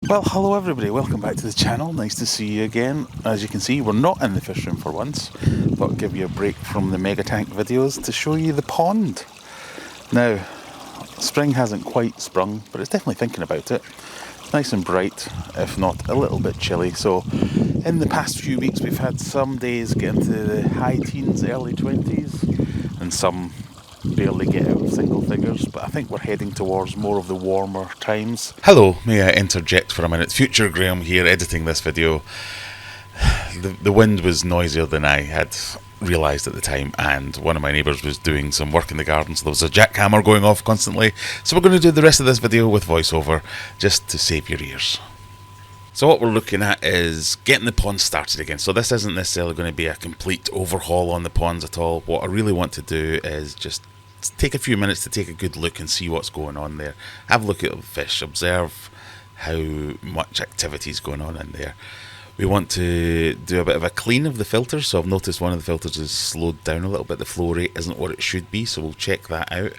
Well, hello everybody, welcome back to the channel. Nice to see you again. As you can see, we're not in the fish room for once. Thought I'd give you a break from the Megatank videos to show you the pond. Now, spring hasn't quite sprung, but it's definitely thinking about it. It's nice and bright, if not a little bit chilly. So, in the past few weeks, we've had some days get into the high teens, early 20s, and some barely get out of single figures, but I think we're heading towards more of the warmer times. Hello, may I interject for a minute? Future Graham here, editing this video. The wind was noisier than I had realised at the time, and one of my neighbours was doing some work in the garden, so there was a jackhammer going off constantly. So we're going to do the rest of this video with voiceover, just to save your ears. So what we're looking at is getting the pond started again. So this isn't necessarily going to be a complete overhaul on the ponds at all. What I really want to do is just take a few minutes to take a good look and see what's going on there. Have a look at the fish, observe how much activity is going on in there. We want to do a bit of a clean of the filters. So I've noticed one of the filters is slowed down a little bit. The flow rate isn't what it should be, so we'll check that out.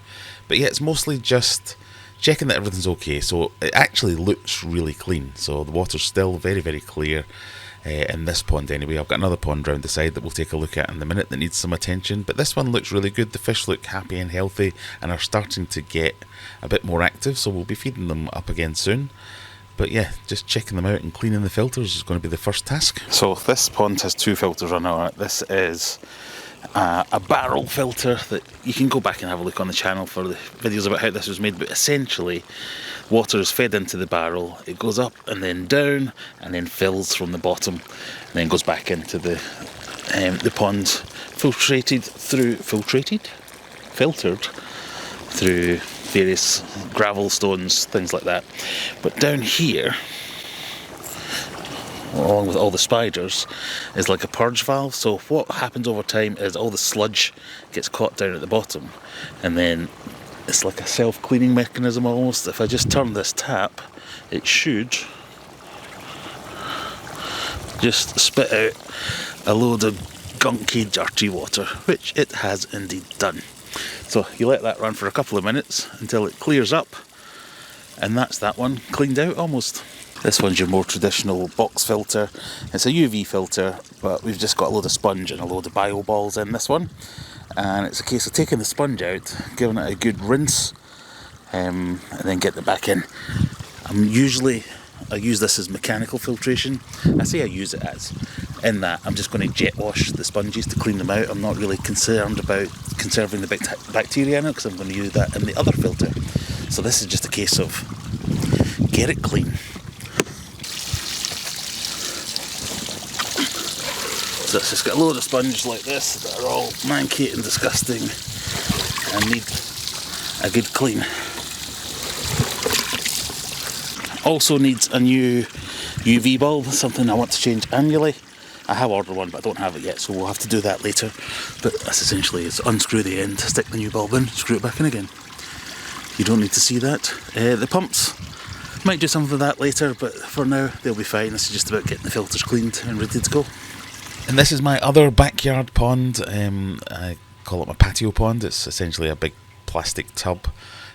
But yeah, it's mostly just checking that everything's okay. So it actually looks really clean. So the water's still very, very clear in this pond anyway. I've got another pond round the side that we'll take a look at in a minute that needs some attention. But this one looks really good. The fish look happy and healthy and are starting to get a bit more active. So we'll be feeding them up again soon. But yeah, just checking them out and cleaning the filters is going to be the first task. So this pond has two filters running on it. This is a barrel filter that you can go back and have a look on the channel for the videos about how this was made, but essentially water is fed into the barrel, it goes up and then down and then fills from the bottom and then goes back into the pond, filtered through various gravel, stones, things like that. But down here, along with all the spiders, is like a purge valve. So what happens over time is all the sludge gets caught down at the bottom, and then it's like a self-cleaning mechanism almost. If I just turn this tap, it should just spit out a load of gunky, dirty water, which it has indeed done. So you let that run for a couple of minutes until it clears up, and that's that one cleaned out almost. This one's your more traditional box filter. It's a UV filter, but we've just got a load of sponge and a load of bio balls in this one. And it's a case of taking the sponge out, giving it a good rinse, and then getting it back in. I use this as mechanical filtration. I say I use it as, in that I'm just going to jet wash the sponges to clean them out. I'm not really concerned about conserving the bacteria in it, because I'm going to use that in the other filter. So this is just a case of get it clean. So it's just got a load of sponges like this that are all manky and disgusting and need a good clean. Also needs a new UV bulb, something I want to change annually. I have ordered one, but I don't have it yet, so we'll have to do that later. But that's essentially is unscrew the end, stick the new bulb in, screw it back in again. You don't need to see that. The pumps, might do something of that later, but for now they'll be fine. This is just about getting the filters cleaned and ready to go. And this is my other backyard pond. I call it my patio pond. It's essentially a big plastic tub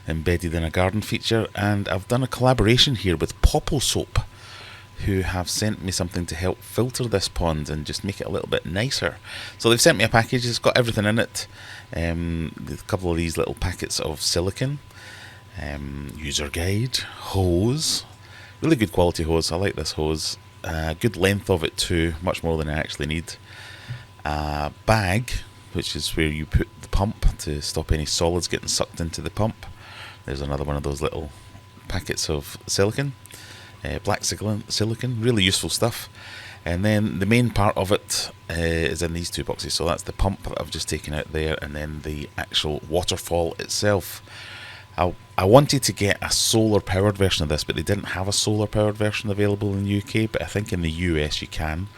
embedded in a garden feature, and I've done a collaboration here with Popple Soap, who have sent me something to help filter this pond and just make it a little bit nicer. So they've sent me a package. It's got everything in it. A couple of these little packets of silicone, user guide, hose, really good quality hose. I like this hose. Good length of it too, much more than I actually need. A bag, which is where you put the pump to stop any solids getting sucked into the pump. There's another one of those little packets of silicone, black silicone, really useful stuff. And then the main part of it is in these two boxes. So that's the pump that I've just taken out there, and then the actual Waterfall itself. I wanted to get a solar powered version of this, but they didn't have a solar powered version available in the UK, but I think in the US you can.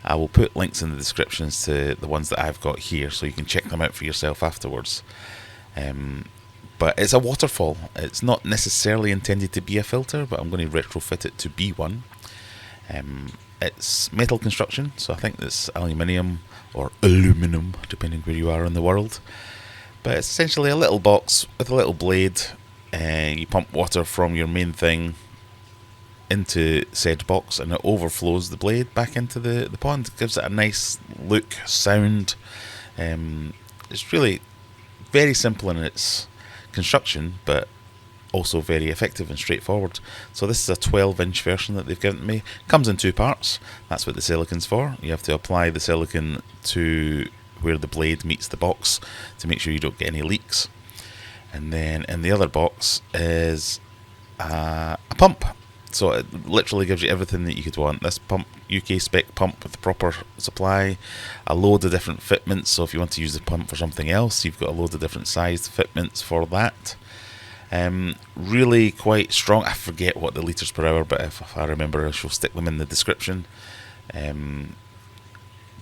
I will put links in the descriptions to the ones that I've got here, so you can check them out for yourself afterwards. But it's a waterfall. It's not necessarily intended to be a filter, but I'm going to retrofit it to be one. It's metal construction, so I think it's aluminium or aluminum, depending where you are in the world. But it's essentially a little box with a little blade. You pump water from your main thing into said box, and it overflows the blade back into the pond. It gives it a nice look, sound. It's really very simple in its construction, but also very effective and straightforward. So this is a 12-inch version that they've given me. Comes in 2 parts. That's what the silicon's for. You have to apply the silicon to where the blade meets the box to make sure you don't get any leaks. And then in the other box is a pump. So it literally gives you everything that you could want. This pump, UK spec pump with the proper supply, a load of different fitments. So if you want to use the pump for something else, you've got a load of different sized fitments for that. Really quite strong. I forget what the litres per hour, but if I remember, I shall stick them in the description.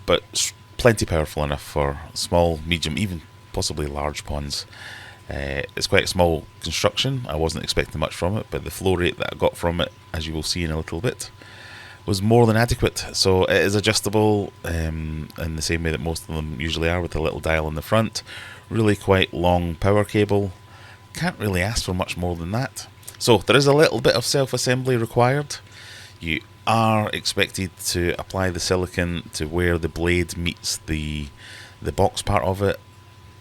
But plenty powerful enough for small, medium, even possibly large ponds. It's quite a small construction. I wasn't expecting much from it, but the flow rate that I got from it, as you will see in a little bit, was more than adequate. So it is adjustable in the same way that most of them usually are, with a little dial in the front. Really quite long power cable. Can't really ask for much more than that. So there is a little bit of self-assembly required. You are expected to apply the silicon to where the blade meets the box part of it.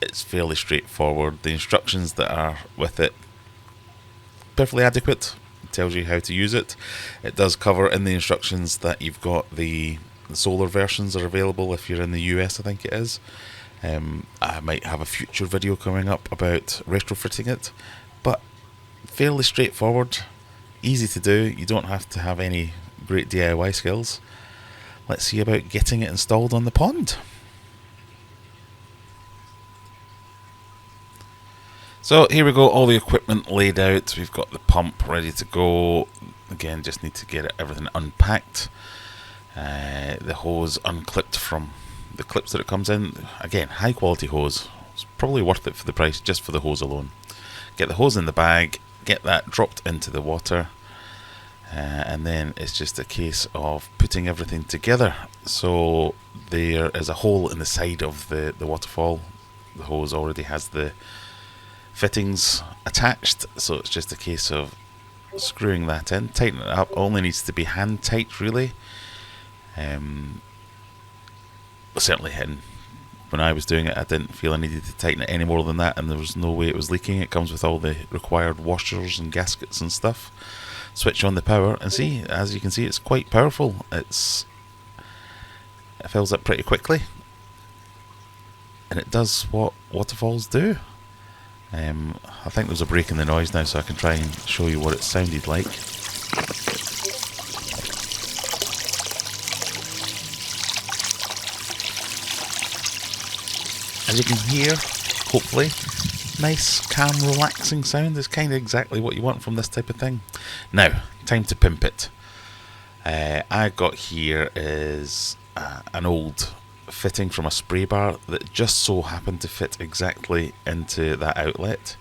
It's fairly straightforward. The instructions that are with it, perfectly adequate. It tells you how to use it. It does cover in the instructions that you've got the solar versions are available if you're in the US, I think it is. I might have a future video coming up about retrofitting it, but fairly straightforward, easy to do. You don't have to have any great DIY skills. Let's see about getting it installed on the pond. So here we go, all the equipment laid out. We've got the pump ready to go. Again, just need to get everything unpacked. The hose unclipped from the clips that it comes in. Again, high quality hose. It's probably worth it for the price, just for the hose alone. Get the hose in the bag, get that dropped into the water, and then it's just a case of putting everything together. So there is a hole in the side of the waterfall. The hose already has the fittings attached, so it's just a case of screwing that in, tighten it up. Only needs to be hand tight, really. Certainly when I was doing it, I didn't feel I needed to tighten it any more than that, and there was no way it was leaking. It comes with all the required washers and gaskets and stuff. Switch on the power and see, as you can see, it's quite powerful. It fills up pretty quickly, and it does what waterfalls do. I think there's a break in the noise now, so I can try and show you what it sounded like. As you can hear, hopefully, nice, calm, relaxing sound is kind of exactly what you want from this type of thing. Now, time to pimp it. I got here is an old fitting from a spray bar that just so happened to fit exactly into that outlet,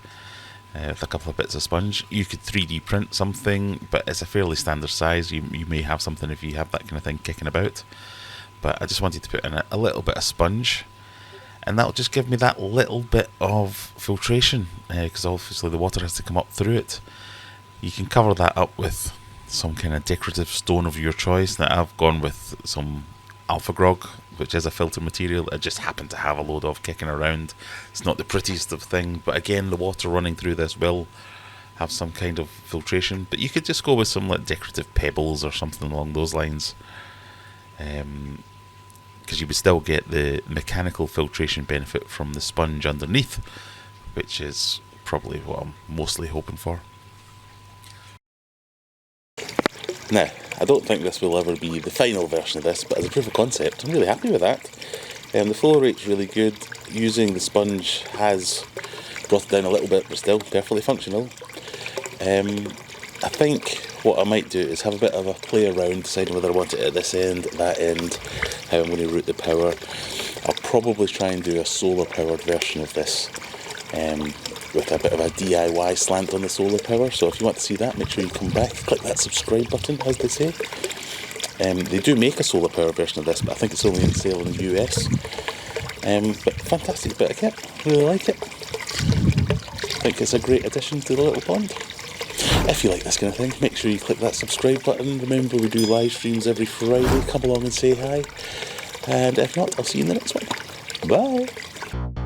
with a couple of bits of sponge. You could 3D print something, but it's a fairly standard size. You may have something if you have that kind of thing kicking about, but I just wanted to put in a little bit of sponge, and that'll just give me that little bit of filtration, because obviously the water has to come up through it. You can cover that up with some kind of decorative stone of your choice. Now I've gone with some Alpha Grog, which is a filter material I just happen to have a load of kicking around. It's not the prettiest of thing, but again, the water running through this will have some kind of filtration. But you could just go with some like decorative pebbles or something along those lines, because you would still get the mechanical filtration benefit from the sponge underneath, which is probably what I'm mostly hoping for. Now, I don't think this will ever be the final version of this, but as a proof of concept, I'm really happy with that. The flow rate's really good. Using the sponge has brought it down a little bit, but still perfectly functional. I think what I might do is have a bit of a play around, deciding whether I want it at this end, that end, how I'm going to route the power. I'll probably try and do a solar powered version of this, with a bit of a DIY slant on the solar power. So if you want to see that, make sure you come back, click that subscribe button, as they say. They do make a solar power version of this, but I think it's only on sale in the US. But fantastic bit of kit, really like it. I think it's a great addition to the little pond. If you like this kind of thing, make sure you click that subscribe button. Remember, we do live streams every Friday. Come along and say hi. And if not, I'll see you in the next one. Bye.